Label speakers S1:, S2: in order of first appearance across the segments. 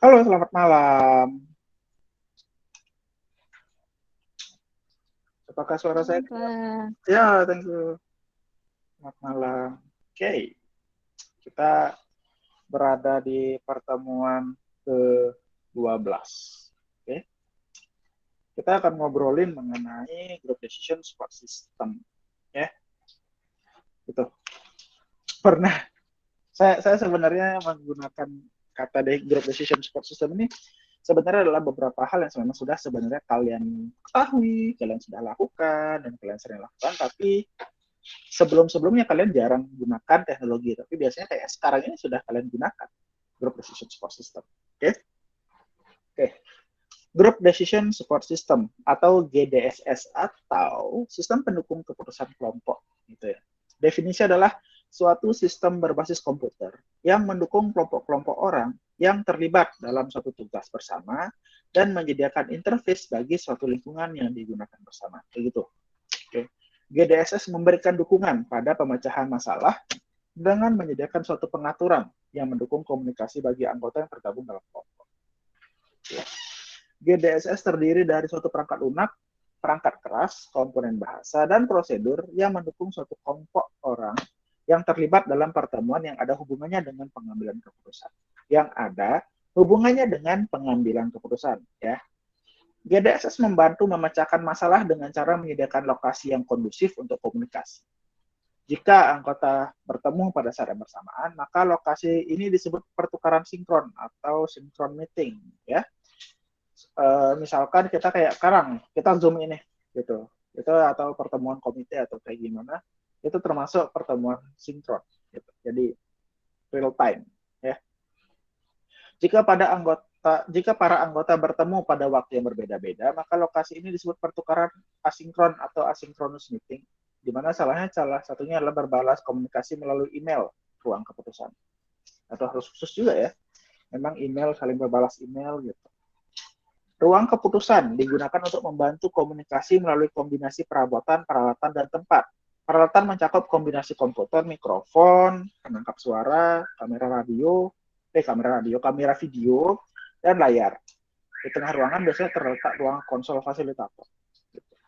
S1: Halo, selamat malam. Apakah suara saya?
S2: Malam, Pak.
S1: Ya, thank you. Selamat malam. Oke, kita berada di pertemuan ke-12. Oke, kita akan ngobrolin mengenai group decision support system. Ya, gitu. Pernah, saya sebenarnya menggunakan kata group decision support system ini sebenarnya adalah beberapa hal yang memang sudah sebenarnya kalian ketahui, kalian sudah lakukan, dan kalian sering lakukan, tapi sebelum-sebelumnya kalian jarang gunakan teknologi, tapi biasanya kayak sekarang ini sudah kalian gunakan Group Decision Support System. Oke? Oke. Group Decision Support System atau GDSS atau Sistem Pendukung Keputusan Kelompok gitu ya. Definisi adalah suatu sistem berbasis komputer yang mendukung kelompok-kelompok orang yang terlibat dalam suatu tugas bersama dan menyediakan interface bagi suatu lingkungan yang digunakan bersama. Begitu. Oke. GDSS memberikan dukungan pada pemecahan masalah dengan menyediakan suatu pengaturan yang mendukung komunikasi bagi anggota yang tergabung dalam kelompok. GDSS terdiri dari suatu perangkat lunak, perangkat keras, komponen bahasa, dan prosedur yang mendukung suatu kelompok orang yang terlibat dalam pertemuan yang ada hubungannya dengan pengambilan keputusan. Yang ada hubungannya dengan pengambilan keputusan. Ya. GDSS membantu memecahkan masalah dengan cara menyediakan lokasi yang kondusif untuk komunikasi. Jika anggota bertemu pada saat yang bersamaan, maka lokasi ini disebut pertukaran sinkron atau sinkron meeting, ya. Misalkan kita kayak sekarang, kita Zoom ini, gitu. Itu atau pertemuan komite atau kayak gimana, itu termasuk pertemuan sinkron, gitu. Jadi real time, ya. Jika para anggota bertemu pada waktu yang berbeda-beda, maka lokasi ini disebut pertukaran asinkron atau asynchronous meeting, di mana salah satunya adalah berbalas komunikasi melalui email ruang keputusan. Atau harus khusus juga ya, memang email, saling berbalas email gitu. Ruang keputusan digunakan untuk membantu komunikasi melalui kombinasi perabotan, peralatan, dan tempat. Peralatan mencakup kombinasi komputer, mikrofon, penangkap suara, kamera video, dan layar. Di tengah ruangan biasanya terletak ruang konsol fasilitator.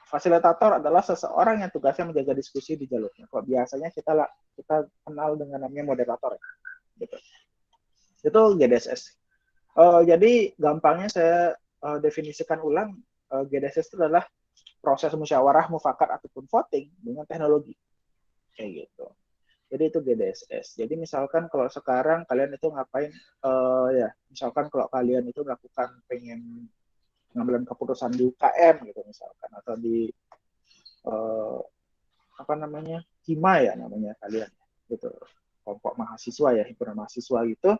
S1: Fasilitator adalah seseorang yang tugasnya menjaga diskusi di jalurnya. Kalau biasanya kita kenal dengan namanya moderator, gitu. Itu GDSS. Jadi gampangnya saya definisikan ulang, GDSS itu adalah proses musyawarah, mufakat ataupun voting dengan teknologi, kayak gitu. Jadi itu GDSS. Jadi misalkan kalau sekarang kalian itu ngapain, ya misalkan kalau kalian itu melakukan pengen pengambilan keputusan di UKM gitu misalkan, atau di uh, apa namanya, hima ya namanya kalian gitu, kelompok mahasiswa ya, himpunan mahasiswa gitu,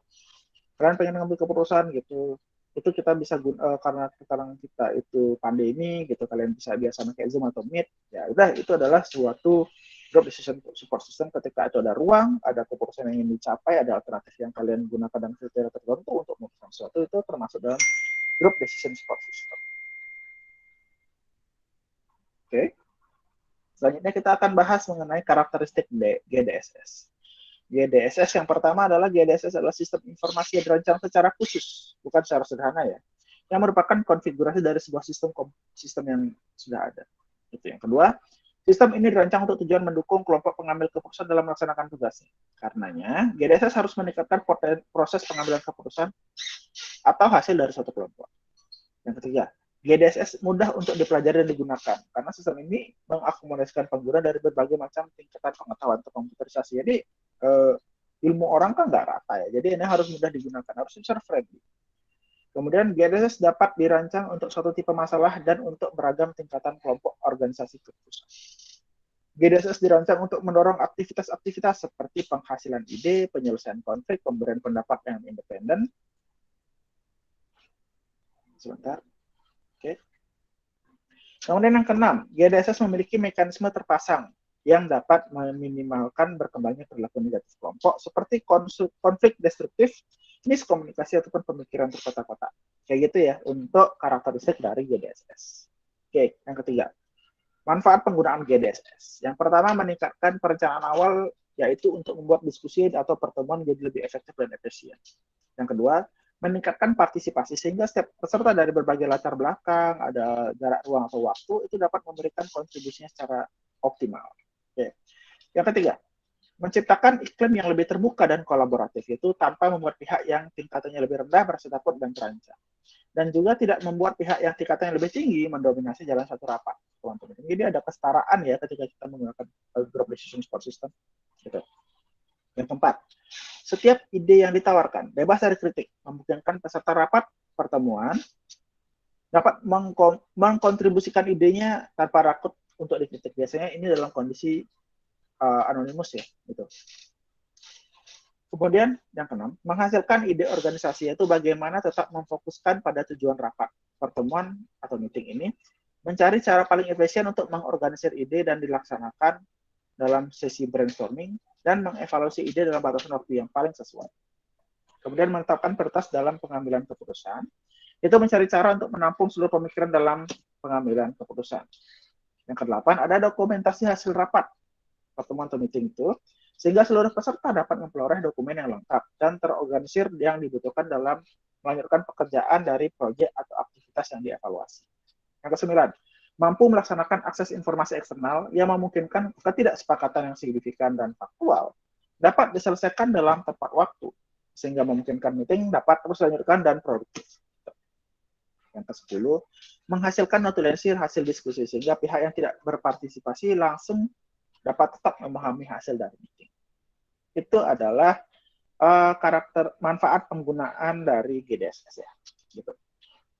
S1: kalian pengen ngambil keputusan gitu, itu kita bisa karena sekarang kita itu pandemi gitu, kalian bisa biasa pakai Zoom atau Meet, ya udah, itu adalah suatu group decision support system. Ketika itu ada ruang, ada keputusan yang ingin dicapai, ada alternatif yang kalian gunakan dan kriteria tertentu untuk memutuskan sesuatu, itu termasuk dalam group decision support system. Oke. Okay. Selanjutnya kita akan bahas mengenai karakteristik GDSS. GDSS yang pertama adalah GDSS adalah sistem informasi yang dirancang secara khusus, bukan secara sederhana ya, yang merupakan konfigurasi dari sebuah sistem yang sudah ada. Itu yang kedua. Sistem ini dirancang untuk tujuan mendukung kelompok pengambil keputusan dalam melaksanakan tugasnya. Karenanya, GDSS harus meningkatkan proses pengambilan keputusan atau hasil dari suatu kelompok. Yang ketiga, GDSS mudah untuk dipelajari dan digunakan karena sistem ini mengakomodasikan pengguna dari berbagai macam tingkatan pengetahuan atau komputerisasi. Jadi ilmu orang kan nggak rata ya, jadi ini harus mudah digunakan, harus user friendly. Kemudian GDSS dapat dirancang untuk suatu tipe masalah dan untuk beragam tingkatan kelompok organisasi keputusan. GDSS dirancang untuk mendorong aktivitas-aktivitas seperti penghasilan ide, penyelesaian konflik, pemberian pendapat yang independen. Sebentar. Oke. Kemudian yang keenam, GDSS memiliki mekanisme terpasang yang dapat meminimalkan berkembangnya perilaku negatif kelompok seperti konflik destruktif, miskomunikasi ataupun pemikiran terkotak-kotak. Kayak gitu ya untuk karakteristik dari GDSS. Oke, yang ketiga, manfaat penggunaan GDSS. Yang pertama, meningkatkan perencanaan awal, yaitu untuk membuat diskusi atau pertemuan menjadi lebih efektif dan efisien. Yang kedua, meningkatkan partisipasi sehingga setiap peserta dari berbagai latar belakang, ada jarak ruang atau waktu, itu dapat memberikan kontribusinya secara optimal. Oke. Yang ketiga, menciptakan iklim yang lebih terbuka dan kolaboratif, itu tanpa membuat pihak yang tingkatannya lebih rendah merasa takut dan terancam. Dan juga tidak membuat pihak yang tingkatannya lebih tinggi mendominasi jalan satu rapat. Teman-teman. Jadi ada kesetaraan ya ketika kita menggunakan group decision support system. Gitu. Yang keempat, setiap ide yang ditawarkan bebas dari kritik, memungkinkan peserta rapat pertemuan dapat mengkontribusikan idenya tanpa takut untuk dikritik. Biasanya ini dalam kondisi anonimus ya, gitu. Kemudian yang keenam, menghasilkan ide organisasi, yaitu bagaimana tetap memfokuskan pada tujuan rapat, pertemuan atau meeting ini, mencari cara paling efisien untuk mengorganisir ide dan dilaksanakan dalam sesi brainstorming, dan mengevaluasi ide dalam batasan waktu yang paling sesuai. Kemudian menetapkan prioritas dalam pengambilan keputusan, itu mencari cara untuk menampung seluruh pemikiran dalam pengambilan keputusan. Yang kedelapan, ada dokumentasi hasil rapat, pertemuan atau meeting itu, sehingga seluruh peserta dapat memperoleh dokumen yang lengkap dan terorganisir yang dibutuhkan dalam melanjutkan pekerjaan dari proyek atau aktivitas yang dievaluasi. Yang kesembilan, mampu melaksanakan akses informasi eksternal yang memungkinkan ketidaksepakatan yang signifikan dan faktual dapat diselesaikan dalam tepat waktu, sehingga memungkinkan meeting dapat terus dilanjutkan dan produktif. Yang ke-10, menghasilkan notulensi hasil diskusi, sehingga pihak yang tidak berpartisipasi langsung dapat tetap memahami hasil dari meeting. Itu adalah karakter manfaat penggunaan dari GDSS ya. Gitu.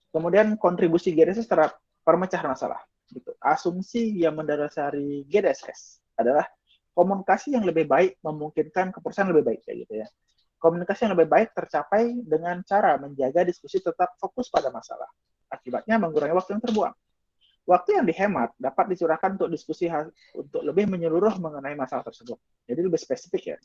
S1: Kemudian kontribusi GDSS terhadap pemecahan masalah. Gitu. Asumsi yang mendasari GDSS adalah komunikasi yang lebih baik memungkinkan keputusan lebih baik kayak gitu ya. Komunikasi yang lebih baik tercapai dengan cara menjaga diskusi tetap fokus pada masalah. Akibatnya mengurangi waktu yang terbuang. Waktu yang dihemat dapat dicurahkan untuk diskusi untuk lebih menyeluruh mengenai masalah tersebut. Jadi lebih spesifik ya.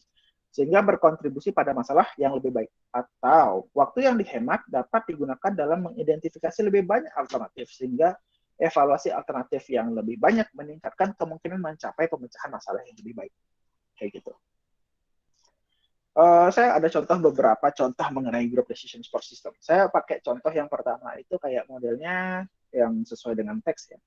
S1: Sehingga berkontribusi pada masalah yang lebih baik. Atau waktu yang dihemat dapat digunakan dalam mengidentifikasi lebih banyak alternatif, sehingga evaluasi alternatif yang lebih banyak meningkatkan kemungkinan mencapai pemecahan masalah yang lebih baik. Kayak gitu. Saya ada beberapa contoh mengenai group decision support system. Saya pakai contoh yang pertama itu kayak modelnya yang sesuai dengan teks ya.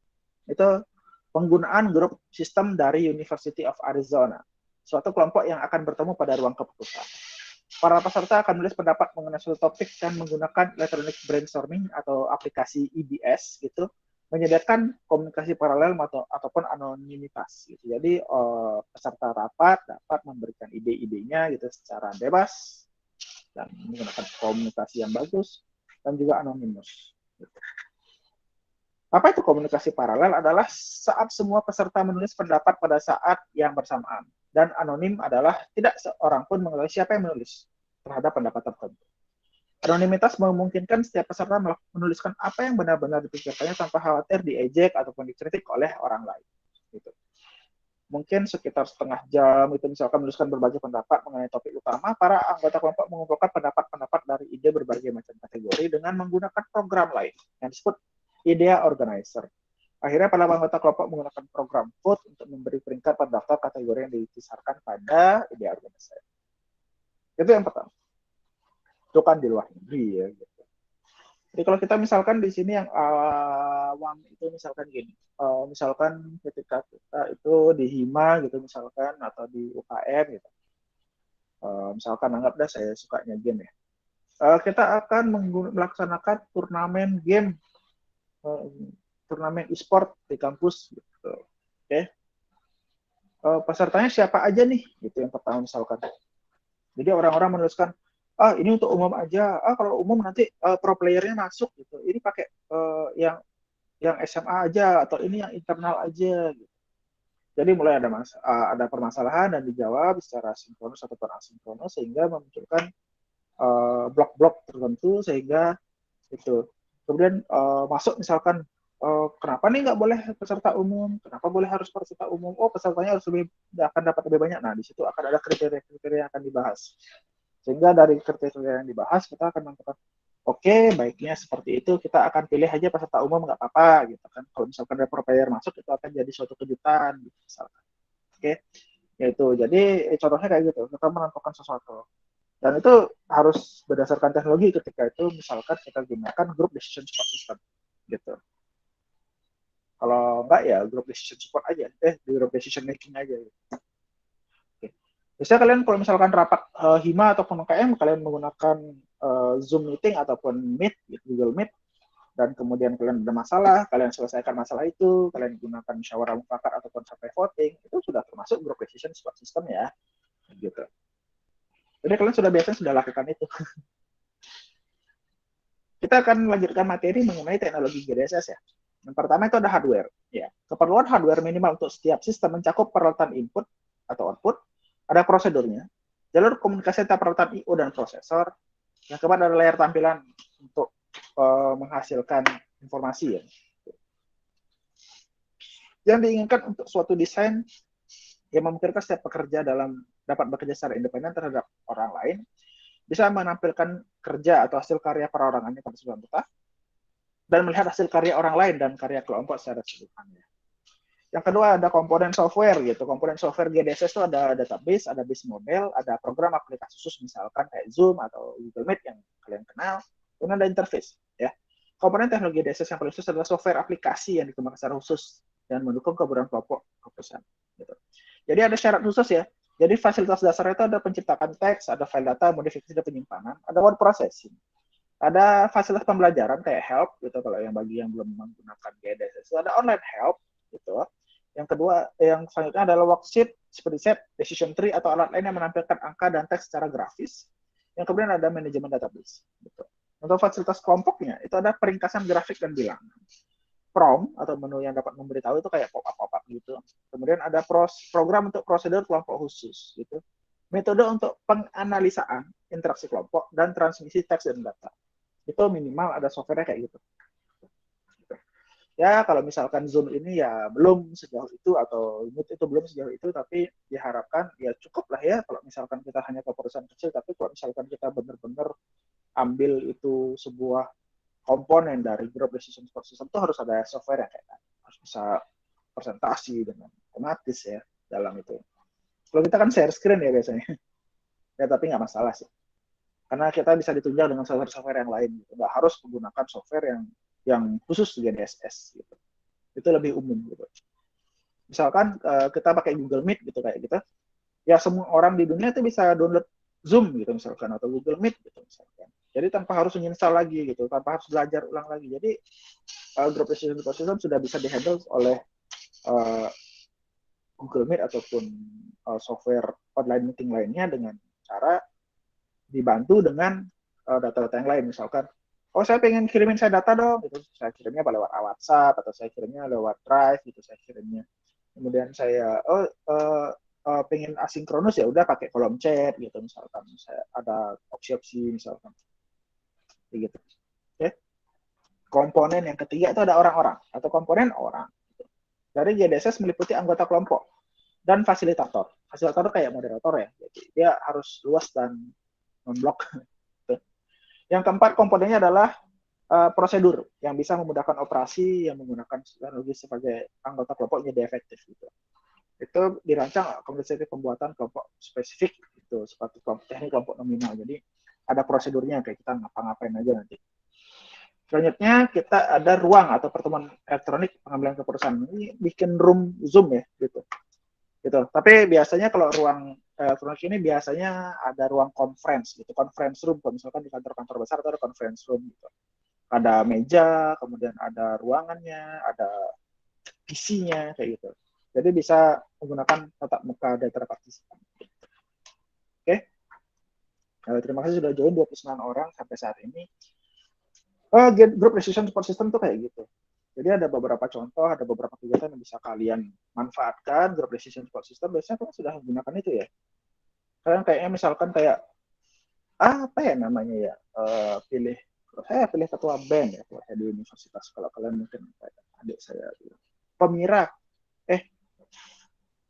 S1: Itu penggunaan grup sistem dari University of Arizona, suatu kelompok yang akan bertemu pada ruang keputusan. Para peserta akan menulis pendapat mengenai suatu topik dan menggunakan electronic brainstorming atau aplikasi EBS gitu, menyediakan komunikasi paralel ataupun anonimitas gitu. Jadi peserta rapat dapat memberikan ide-idenya gitu secara bebas dan menggunakan komunikasi yang bagus dan juga anonimus. Gitu. Apa itu komunikasi paralel? Adalah saat semua peserta menulis pendapat pada saat yang bersamaan, dan anonim adalah tidak seorang pun mengetahui siapa yang menulis terhadap pendapat tertentu. Anonimitas memungkinkan setiap peserta menuliskan apa yang benar-benar dipikirkannya tanpa khawatir diejek ataupun dikritik oleh orang lain. Gitu. Mungkin sekitar setengah jam itu misalkan menuliskan berbagai pendapat mengenai topik utama, para anggota kelompok mengumpulkan pendapat-pendapat dari ide berbagai macam kategori dengan menggunakan program lain yang disebut Idea Organizer. Akhirnya para anggota kelompok menggunakan program vote untuk memberi peringkat pada daftar kategori yang dikisarkan pada Idea Organizer. Itu yang pertama. Itu kan di luar negeri ya. Gitu. Jadi kalau kita misalkan di sini yang awam itu misalkan gini, misalkan ketika kita itu di HIMA gitu misalkan atau di UKM gitu, misalkan anggaplah saya sukanya game ya, kita akan melaksanakan turnamen game, turnamen e-sport di kampus gitu, oke? Pesertanya siapa aja nih, gitu yang pertama misalkan. Jadi orang-orang menuliskan, ini untuk umum aja, kalau umum nanti pro playernya masuk gitu, ini pakai yang SMA aja atau ini yang internal aja gitu. Jadi mulai ada permasalahan dan dijawab secara sinkronus atau asinkronus sehingga memunculkan blok-blok tertentu sehingga itu. Kemudian masuk misalkan kenapa nih nggak boleh peserta umum? Kenapa boleh harus peserta umum? Oh, pesertanya harus akan dapat lebih banyak. Nah, di situ akan ada kriteria-kriteria yang akan dibahas. Sehingga dari kriteria yang dibahas, kita akan menentukan, oke, baiknya seperti itu, kita akan pilih aja peserta umum, nggak apa-apa, gitu kan. Kalau misalkan ada pro player masuk, itu akan jadi suatu kejutan, gitu, misalkan. Oke, yaitu. Jadi, contohnya kayak gitu, kita menentukan sesuatu. Dan itu harus berdasarkan teknologi ketika itu misalkan kita gunakan group decision support system gitu. Kalau enggak ya group decision support aja, group decision making aja. Gitu. Oke. Biasanya kalian kalau misalkan rapat HIMA ataupun UKM, kalian menggunakan Zoom meeting ataupun Meet, gitu, Google Meet, dan kemudian kalian ada masalah, kalian selesaikan masalah itu, kalian gunakan musyawarah mufakat ataupun sampai voting, itu sudah termasuk group decision support system ya, gitu. Jadi kalian sudah lakukan itu. Kita akan lanjutkan materi mengenai teknologi GDSS ya. Yang pertama itu ada hardware. Ya, keperluan hardware minimal untuk setiap sistem mencakup peralatan input atau output, ada prosedurnya, jalur komunikasi antara peralatan I/O dan prosesor, yang keempat ada layar tampilan untuk menghasilkan informasi ya. Yang diinginkan untuk suatu desain yang memungkinkan setiap pekerja dapat bekerja secara independen terhadap orang lain, bisa menampilkan kerja atau hasil karya perorangannya pada sebuah anggota, dan melihat hasil karya orang lain dan karya kelompok secara keseluruhan. Yang kedua ada komponen software gitu. Komponen software GDSS itu ada database, ada base model, ada program aplikasi khusus misalkan kayak Zoom atau Google Meet yang kalian kenal, kemudian ada interface ya. Komponen teknologi GDSS yang paling khusus adalah software aplikasi yang dikembangkan secara khusus dan mendukung keberadaan kelompok keputusan. Gitu. Jadi ada syarat khusus ya. Jadi fasilitas dasarnya itu ada penciptakan teks, ada file data, modifikasi dan penyimpanan, ada word processing, ada fasilitas pembelajaran kayak help gitu kalau yang bagi yang belum menggunakan GDSS, ada online help gitu. Yang kedua, yang selanjutnya adalah worksheet, spreadsheet, decision tree atau alat lain yang menampilkan angka dan teks secara grafis. Yang kemudian ada manajemen database. Gitu. Untuk fasilitas kelompoknya itu ada peringkasan grafik dan bilangan. Prompt atau menu yang dapat memberitahu itu kayak pop-up gitu. Kemudian ada program untuk prosedur kelompok khusus gitu. Metode untuk penganalisaan interaksi kelompok dan transmisi teks dan data. Itu minimal ada software kayak gitu. Ya kalau misalkan Zoom ini ya belum sejauh itu atau Meet itu belum sejauh itu, tapi diharapkan ya cukup lah ya kalau misalkan kita hanya ke perusahaan kecil, tapi kalau misalkan kita benar-benar ambil itu sebuah komponen dari group decision support system itu harus ada software yang kayak harus bisa presentasi dengan otomatis ya dalam itu. Kalau kita kan share screen ya biasanya, ya tapi nggak masalah sih. Karena kita bisa ditunjang dengan software-software yang lain, gitu. Nggak harus menggunakan software yang khusus GDSS gitu. Itu lebih umum gitu. Misalkan kita pakai Google Meet gitu kayak gitu, ya semua orang di dunia itu bisa download Zoom gitu misalkan atau Google Meet gitu misalkan. Jadi tanpa harus menginstal lagi gitu, tanpa harus belajar ulang lagi. Jadi group decision system sudah bisa dihandle oleh Google Meet ataupun software online meeting lainnya dengan cara dibantu dengan data-data yang lain. Misalkan, oh saya pengen kirimin saya data dong, gitu. Saya kirimnya lewat WhatsApp atau saya kirimnya lewat Drive, gitu. Saya kirimnya. Kemudian saya, pengen asinkronus ya udah pakai kolom chat, gitu. Misalkan saya ada opsi-opsi, misalkan, gitu. Okay. Komponen yang ketiga itu ada orang-orang atau komponen orang. Gitu. Dari GDSS meliputi anggota kelompok dan fasilitator. Fasilitator kayak moderator ya, jadi dia harus luas dan memblok. Yang keempat komponennya adalah prosedur yang bisa memudahkan operasi yang menggunakan teknologi sebagai anggota kelompok menjadi efektif gitu. Itu dirancang kompetensi pembuatan kelompok spesifik itu seperti teknik kelompok nominal. Jadi ada prosedurnya kayak kita ngapa-ngapain aja nanti. Selanjutnya kita ada ruang atau pertemuan elektronik pengambilan keputusan. Ini bikin room Zoom ya gitu. Gitu. Tapi biasanya kalau ruang elektronik ini biasanya ada ruang conference gitu, conference room. Kalau misalkan di kantor-kantor besar itu ada conference room gitu. Ada meja, kemudian ada ruangannya, ada PC-nya kayak gitu. Jadi bisa menggunakan tatap muka data partisipan. Oke. Terima kasih sudah join 29 orang sampai saat ini. Group decision support system tuh kayak gitu. Jadi ada beberapa contoh, ada beberapa kegiatan yang bisa kalian manfaatkan. Group decision support system biasanya kalian sudah menggunakan itu ya. Kalian kayaknya misalkan kayak apa ya namanya ya, saya pilih ketua band ya kalau saya di universitas. Kalau kalian mungkin kayak adik saya Pemira,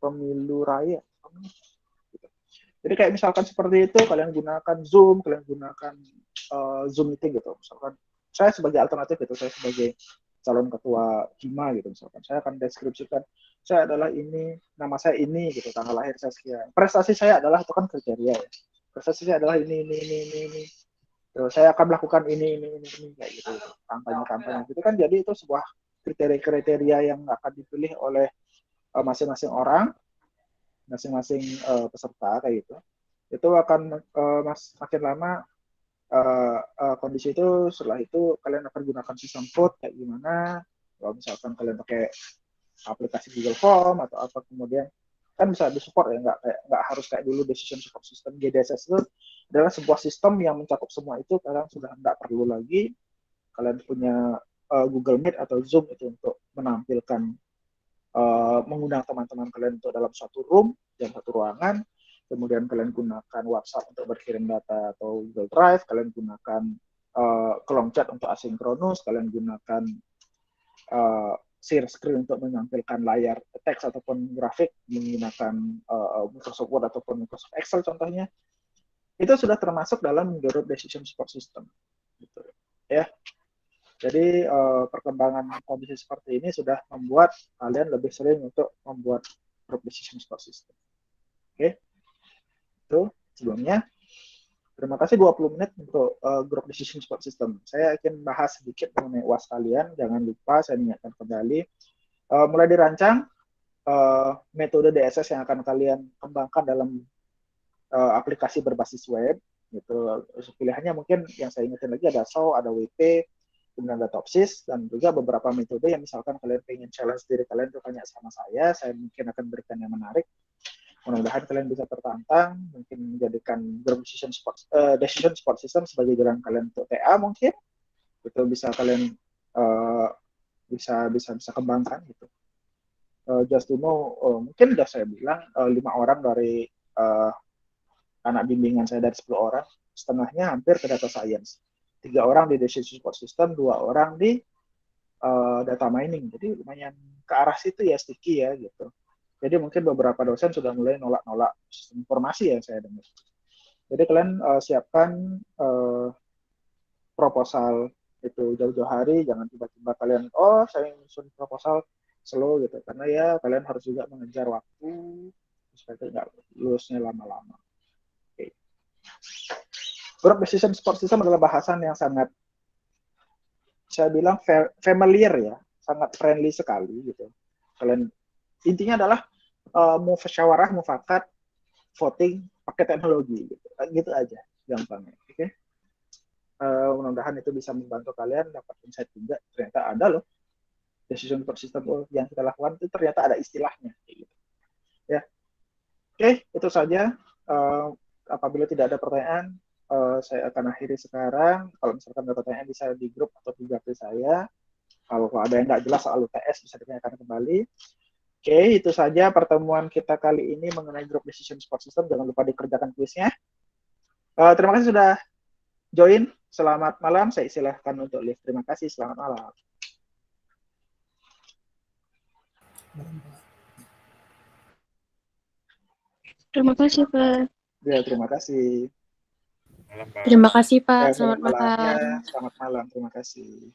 S1: pemilu raya. Gitu. Jadi kayak misalkan seperti itu, kalian gunakan Zoom, kalian gunakan Zoom meeting gitu. Misalkan saya sebagai alternatif gitu, saya sebagai calon ketua HIMA gitu misalkan. Saya akan deskripsikan, saya adalah ini, nama saya ini gitu, tanggal lahir saya sekian. Prestasi saya adalah itu kan kriteria ya. Prestasinya adalah ini. Terus saya akan melakukan ini kayak gitu. Kampanye gitu kan, jadi itu sebuah kriteria yang akan dipilih oleh masing-masing orang, masing-masing peserta kayak gitu. Itu akan makin lama kondisi itu, setelah itu kalian akan gunakan sistem vote kayak gimana. Kalau misalkan kalian pakai aplikasi Google Form atau apa, kemudian kan bisa disupport ya, nggak harus kayak dulu decision support system. GDSS itu adalah sebuah sistem yang mencakup semua itu. Kalian sudah nggak perlu lagi kalian punya Google Meet atau Zoom itu untuk menampilkan mengundang teman-teman kalian untuk dalam suatu room, dalam satu ruangan. Kemudian kalian gunakan WhatsApp untuk berkirim data atau Google Drive, kalian gunakan kolom chat untuk asinkronus, kalian gunakan share screen untuk menampilkan layar teks ataupun grafik menggunakan Microsoft Word ataupun Microsoft Excel contohnya. Itu sudah termasuk dalam group decision support system. Gitu. Ya. Jadi perkembangan kondisi seperti ini sudah membuat kalian lebih sering untuk membuat group decision support system. Oke. Itu sebelumnya. Terima kasih 20 menit untuk group decision support system. Saya akan bahas sedikit mengenai UAS kalian. Jangan lupa saya ingatkan kembali. Mulai dirancang metode DSS yang akan kalian kembangkan dalam aplikasi berbasis web. Gitu. Pilihannya mungkin yang saya ingatkan lagi ada SOW, ada WP, kemudian ada Topsys, dan juga beberapa metode yang misalkan kalian pengen challenge diri kalian untuk tanya sama saya mungkin akan berikan yang menarik. Mudah-mudahan kalian bisa tertantang, mungkin menjadikan group decision support system sebagai jalan kalian untuk TA mungkin. Itu bisa kalian bisa kembangkan gitu. Just to know, mungkin sudah saya bilang 5 orang dari anak bimbingan saya dari 10 orang, setengahnya hampir ke data science. 3 orang di decision support system, 2 orang di data mining. Jadi lumayan ke arah situ ya, sticky ya gitu. Jadi mungkin beberapa dosen sudah mulai nolak-nolak sistem informasi ya saya dengar. Jadi kalian siapkan proposal itu jauh-jauh hari, jangan tiba-tiba kalian saya nyusun proposal slow gitu, karena ya kalian harus juga mengejar waktu supaya tidak lulusnya lama-lama. Okay. Group decision support system adalah bahasan yang sangat saya bilang familiar ya, sangat friendly sekali gitu. Kalian intinya adalah musyawarah, mufakat, voting pakai teknologi gitu aja gampangnya. Oke. Okay? Mudah-mudahan itu bisa membantu kalian dapat insight juga, ternyata ada loh decision support system yang kita lakukan itu ternyata ada istilahnya gitu. Ya. Oke, itu saja. Apabila tidak ada pertanyaan, saya akan akhiri sekarang. Kalau misalkan ada pertanyaan bisa di grup atau di GP saya. Kalau ada yang nggak jelas soal UTS bisa ditanyakan kembali. Oke, itu saja pertemuan kita kali ini mengenai group decision support system. Jangan lupa dikerjakan kuisnya. Terima kasih sudah join. Selamat malam. Saya silahkan untuk live. Terima kasih. Selamat malam.
S2: Terima kasih, Pak.
S1: Ya, terima kasih.
S2: Terima kasih, Pak.
S1: Ya,
S2: Selamat malam.
S1: Selamat malam. Terima kasih.